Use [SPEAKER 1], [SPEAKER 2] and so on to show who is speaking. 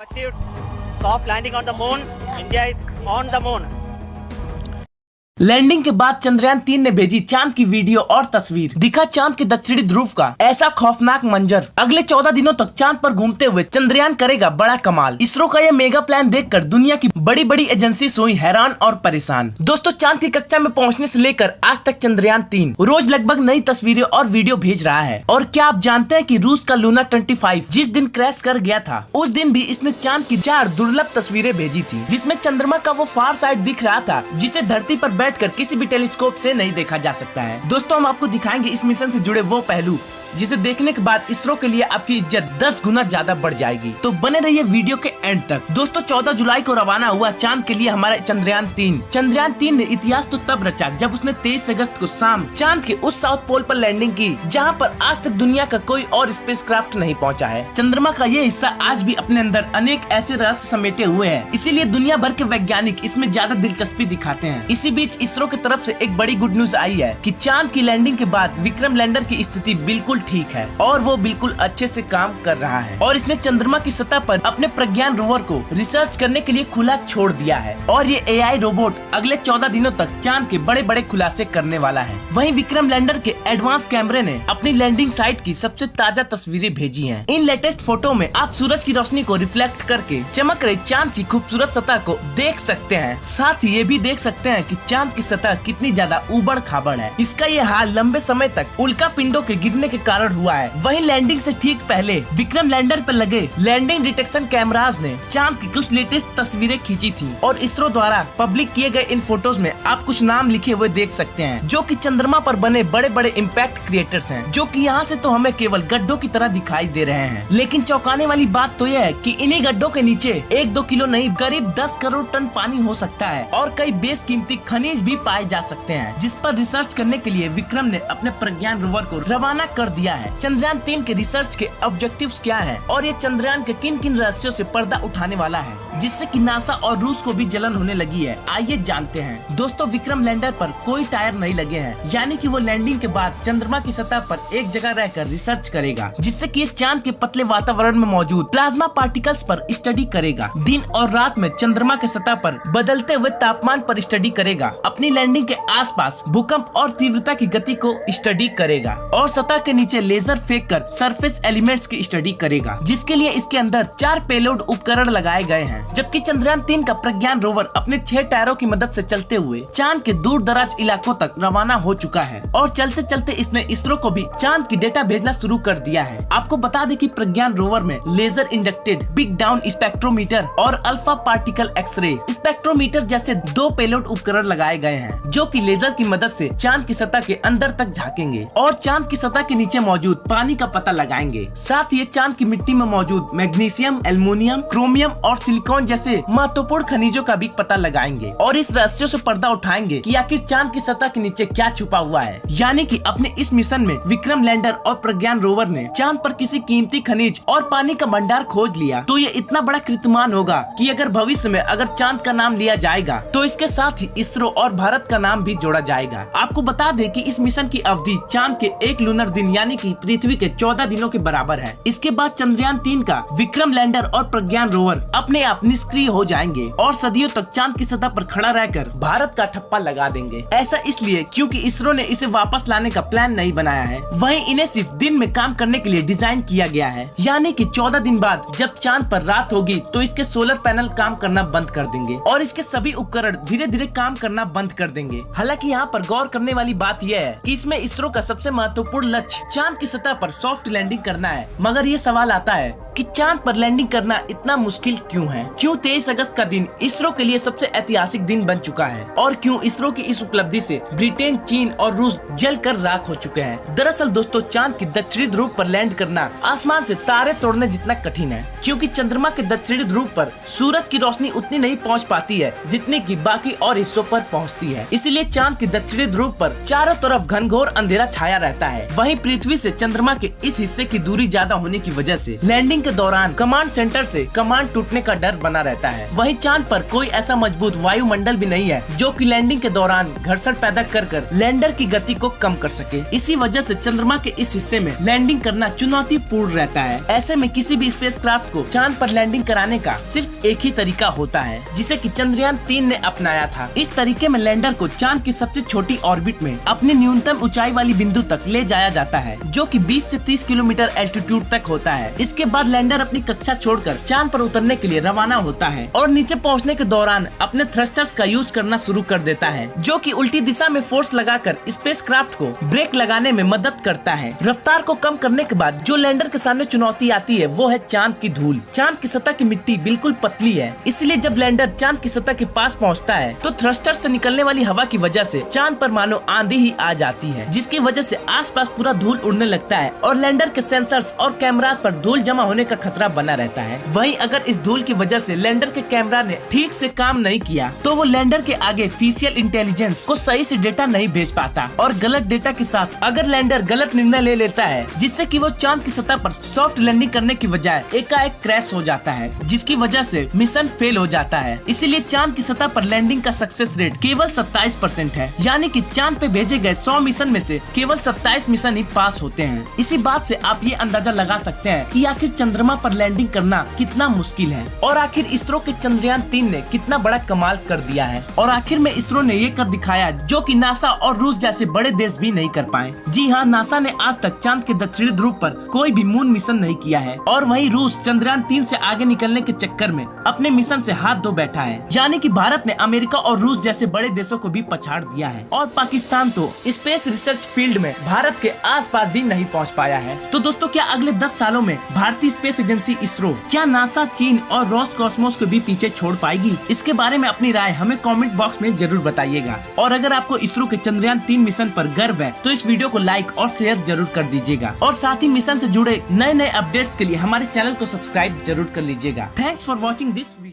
[SPEAKER 1] Achieved soft landing on the moon. India is on the moon.
[SPEAKER 2] Landing के बाद चंद्रयान 3 ने भेजी चांद की वीडियो और तस्वीर। दिखा चांद के दक्षिणी ध्रुव का ऐसा खौफनाक मंजर। अगले 14 दिनों तक चांद पर घूमते हुए चंद्रयान करेगा बड़ा कमाल। इसरो का यह मेगा प्लान देखकर दुनिया की बड़ी बड़ी एजेंसी हुई हैरान और परेशान। दोस्तों, चांद की कक्षा में पहुंचने से लेकर आज तक चंद्रयान 3 रोज लगभग नई तस्वीरें और वीडियो भेज रहा है। और क्या आप जानते हैं कि रूस का लूना 25 जिस दिन क्रैश कर गया था, उस दिन भी इसने चांद की 4 दुर्लभ तस्वीरें भेजी थी, जिसमें चंद्रमा का वो फार साइड दिख रहा था जिसे धरती पर बैठकर किसी भी टेलीस्कोप से नहीं देखा जा सकता है। दोस्तों, हम आपको दिखाएंगे इस मिशन से जुड़े वो पहलू जिसे देखने के बाद इसरो के लिए आपकी इज्जत 10 गुना ज्यादा बढ़ जाएगी। तो बने रहिए वीडियो के एंड तक। दोस्तों, 14 जुलाई को रवाना हुआ चांद के लिए हमारा चंद्रयान 3। चंद्रयान 3 ने इतिहास तो तब रचा जब उसने 23 अगस्त को शाम चांद के उस साउथ पोल पर लैंडिंग की जहां पर आज तक दुनिया का कोई और स्पेसक्राफ्ट नहीं पहुंचा है। चंद्रमा का ये हिस्सा आज भी अपने अंदर अनेक ऐसे रहस्य समेटे हुए हैं, इसीलिए दुनिया भर के वैज्ञानिक इसमें ज्यादा दिलचस्पी दिखाते हैं। इसी बीच इसरो की तरफ से एक बड़ी गुड न्यूज आई है कि चांद की लैंडिंग के बाद विक्रम लैंडर की स्थिति बिल्कुल ठीक है और वो बिल्कुल अच्छे से काम कर रहा है। और इसने चंद्रमा की सतह पर अपने प्रज्ञान रोवर को रिसर्च करने के लिए खुला छोड़ दिया है। और ये एआई रोबोट अगले 14 दिनों तक चांद के बड़े बड़े खुलासे करने वाला है। वहीं विक्रम लैंडर के एडवांस कैमरे ने अपनी लैंडिंग साइट की सबसे ताजा तस्वीरें भेजी हैं। इन लेटेस्ट फोटो में आप सूरज की रोशनी को रिफ्लेक्ट करके चमक रही चांद की खूबसूरत सतह को देख सकते हैं। साथ ही ये भी देख सकते हैं कि चांद की सतह कितनी ज्यादा उबड़ खाबड़ है। इसका ये हाल लंबे समय तक उल्का पिंडों के गिरने के कारण हुआ है। वहीं लैंडिंग से ठीक पहले विक्रम लैंडर पर लगे लैंडिंग डिटेक्शन कैमरास ने चांद की कुछ लेटेस्ट तस्वीरें खींची थी। और इसरो द्वारा पब्लिक किए गए इन फोटोज में आप कुछ नाम लिखे हुए देख सकते हैं जो कि चंद्रमा पर बने बड़े बड़े इम्पैक्ट क्रिएटर्स हैं, जो कि यहाँ से तो हमें केवल गड्ढों की तरह दिखाई दे रहे हैं। लेकिन चौंकाने वाली बात तो यह है कि इन्हीं गड्ढों के नीचे 1-2 किलो नहीं करीब 10 करोड़ टन पानी हो सकता है और कई बेशकीमती खनिज भी पाए जा सकते हैं, जिस पर रिसर्च करने के लिए विक्रम ने अपने प्रज्ञान रोवर को रवाना कर दिया है। चंद्रयान 3 के रिसर्च के ऑब्जेक्टिव्स क्या हैं और ये चंद्रयान के किन किन रहस्यों से पर्दा उठाने वाला है, जिससे कि नासा और रूस को भी जलन होने लगी है, आइए जानते हैं। दोस्तों, विक्रम लैंडर पर कोई टायर नहीं लगे हैं, यानी कि वो लैंडिंग के बाद चंद्रमा की सतह पर एक जगह रहकर रिसर्च करेगा, जिससे कि ये चांद के पतले वातावरण में मौजूद प्लाज्मा पार्टिकल्स पर स्टडी करेगा। दिन और रात में चंद्रमा के सतह पर बदलते हुए तापमान पर स्टडी करेगा। अपनी लैंडिंग के आसपास भूकंप और तीव्रता की गति को स्टडी करेगा और सतह के नीचे लेजर फेंक कर सरफेस एलिमेंट्स की स्टडी करेगा, जिसके लिए इसके अंदर 4 पेलोड उपकरण लगाए गए हैं। जबकि चंद्रयान 3 का प्रज्ञान रोवर अपने 6 टायरों की मदद से चलते हुए चांद के दूर दराज इलाकों तक रवाना हो चुका है और चलते चलते इसने इसरो को भी चांद की डेटा भेजना शुरू कर दिया है। आपको बता दें कि प्रज्ञान रोवर में laser induced breakdown spectrometer और अल्फा पार्टिकल एक्सरे स्पेक्ट्रोमीटर जैसे 2 पेलोड उपकरण लगाए गए हैं, जो कि लेजर की मदद से चांद की सतह के अंदर तक झांकेंगे और चांद की सतह के नीचे मौजूद पानी का पता लगाएंगे। साथ ही चांद की मिट्टी में मौजूद मैग्नीशियम, एल्युमिनियम, क्रोमियम और सिलिकॉन जैसे महत्वपूर्ण खनिजों का भी पता लगाएंगे और इस रहस्यों से पर्दा उठाएंगे कि आखिर चांद की सतह के नीचे क्या छुपा हुआ है। यानी कि अपने इस मिशन में विक्रम लैंडर और प्रज्ञान रोवर ने चांद पर किसी कीमती खनिज और पानी का भंडार खोज लिया तो ये इतना बड़ा कीर्तिमान होगा कि अगर भविष्य में अगर चांद का नाम लिया जाएगा तो इसके साथ ही इसरो और भारत का नाम भी जोड़ा जाएगा। आपको बता दें कि इस मिशन की अवधि चांद के 1 लूनर दिन यानी कि पृथ्वी के 14 दिनों के बराबर है। इसके बाद चंद्रयान 3 का विक्रम लैंडर और प्रज्ञान रोवर अपने आप निष्क्रिय हो जाएंगे और सदियों तक चांद की सतह पर खड़ा रहकर भारत का ठप्पा लगा देंगे। ऐसा इसलिए क्योंकि इसरो ने इसे वापस लाने का प्लान नहीं बनाया है, वहीं इन्हें सिर्फ दिन में काम करने के लिए डिजाइन किया गया है। यानी कि 14 दिन बाद जब चांद पर रात होगी तो इसके सोलर पैनल काम करना बंद कर देंगे और इसके सभी उपकरण धीरे धीरे काम करना बंद कर देंगे। हालांकि यहाँ पर गौर करने वाली बात यह है कि इसमें इसरो का सबसे महत्वपूर्ण लक्ष्य चांद की सतह पर सॉफ्ट लैंडिंग करना है। मगर ये सवाल आता है कि चांद पर लैंडिंग करना इतना मुश्किल क्यों है? क्यों 23 अगस्त का दिन इसरो के लिए सबसे ऐतिहासिक दिन बन चुका है और क्यों इसरो की इस उपलब्धि से ब्रिटेन, चीन और रूस जलकर राख हो चुके हैं? दरअसल दोस्तों, चांद की दक्षिणी ध्रुव पर लैंड करना आसमान से तारे तोड़ने जितना कठिन है, क्योंकि चंद्रमा के दक्षिणी ध्रुव पर सूरज की रोशनी उतनी नहीं पहुंच पाती है जितनी कि बाकी और हिस्सों पर पहुंचती है। इसीलिए चांद की दक्षिणी ध्रुव पर चारों तरफ घनघोर अंधेरा छाया रहता है। वहीं पृथ्वी से चंद्रमा के इस हिस्से की दूरी ज्यादा होने की वजह से लैंडिंग के दौरान कमांड सेंटर से कमांड टूटने का डर बना रहता है। वहीं चांद पर कोई ऐसा मजबूत वायुमंडल भी नहीं है जो कि लैंडिंग के दौरान घर्षण पैदा कर लैंडर की गति को कम कर सके। इसी वजह से चंद्रमा के इस हिस्से में लैंडिंग करना चुनौतीपूर्ण रहता है। ऐसे में किसी भी स्पेसक्राफ्ट को चांद पर लैंडिंग कराने का सिर्फ एक ही तरीका होता है, जिसे कि चंद्रयान 3 ने अपनाया था। इस तरीके में लैंडर को चांद की सबसे छोटी ऑर्बिट में अपनी न्यूनतम ऊंचाई वाली बिंदु तक ले जाया जाता है, जो कि 20 से 30 किलोमीटर एल्टीट्यूड तक होता है। इसके बाद लैंडर अपनी कक्षा छोड़कर चांद पर उतरने के लिए रवाना होता है और नीचे पहुंचने के दौरान अपने थ्रस्टर्स का यूज करना शुरू कर देता है, जो कि उल्टी दिशा में फोर्स लगाकर स्पेसक्राफ्ट को ब्रेक लगाने में मदद करता है। रफ्तार को कम करने के बाद जो लैंडर के सामने चुनौती आती है वो है चांद की धूल। चांद की सतह की मिट्टी बिल्कुल पतली है, इसलिए जब लैंडर चांद की सतह के पास पहुंचता है तो थ्रस्टर से निकलने वाली हवा की वजह से चांद पर मानो आंधी ही आ जाती है, जिसकी वजह से आसपास पूरा धूल उड़ने लगता है और लैंडर के सेंसर्स और कैमरास पर धूल जमा होने का खतरा बना रहता है। वहीं अगर इस धूल की वजह से लैंडर के कैमरा ने ठीक से काम नहीं किया तो वो लैंडर के आगे फेशियल इंटेलिजेंस को सही से डेटा नहीं भेज पाता और गलत डेटा के साथ अगर लैंडर गलत निर्णय ले लेता है, जिससे कि वो चांद की सतह पर सॉफ्ट लैंडिंग करने की बजाय एकाएक क्रैश हो जाता है, जिसकी वजह से मिशन फेल हो जाता है। इसीलिए चांद की सतह पर लैंडिंग का सक्सेस रेट केवल 27% है, यानी कि चांद पे भेजे गए 100 मिशन में से केवल 27 मिशन ही पास होते हैं। इसी बात से आप ये अंदाजा लगा सकते हैं कि आखिर चंद्रमा पर लैंडिंग करना कितना मुश्किल है और आखिर इसरो के चंद्रयान 3 ने कितना बड़ा कमाल कर दिया है। और आखिर में इसरो ने ये कर दिखाया जो कि नासा और रूस जैसे बड़े देश भी नहीं कर पाए। जी हाँ, नासा ने आज तक चांद के दक्षिणी ध्रुव पर कोई भी मून मिशन नहीं किया है और वहीं रूस चंद्रयान 3 से आगे निकलने के चक्कर में अपने मिशन से हाथ धो बैठा है। यानी कि भारत ने अमेरिका और रूस जैसे बड़े देशों को भी पछाड़ दिया है और पाकिस्तान तो स्पेस रिसर्च फील्ड में भारत के आसपास भी नहीं पहुंच पाया है। तो दोस्तों, क्या अगले 10 सालों में भारतीय स्पेस एजेंसी इसरो क्या नासा, चीन और रोसकॉस्मोस को भी पीछे छोड़ पाएगी? इसके बारे में अपनी राय हमें कमेंट बॉक्स में जरूर बताइएगा। और अगर आपको इसरो के चंद्रयान 3 मिशन पर गर्व है तो इस वीडियो को लाइक और शेयर जरूर कर दीजिएगा और साथ ही मिशन से जुड़े नए अपडेट्स के लिए हमारे चैनल को सब्सक्राइब जरूर कर लीजिएगा। Thanks for watching this video.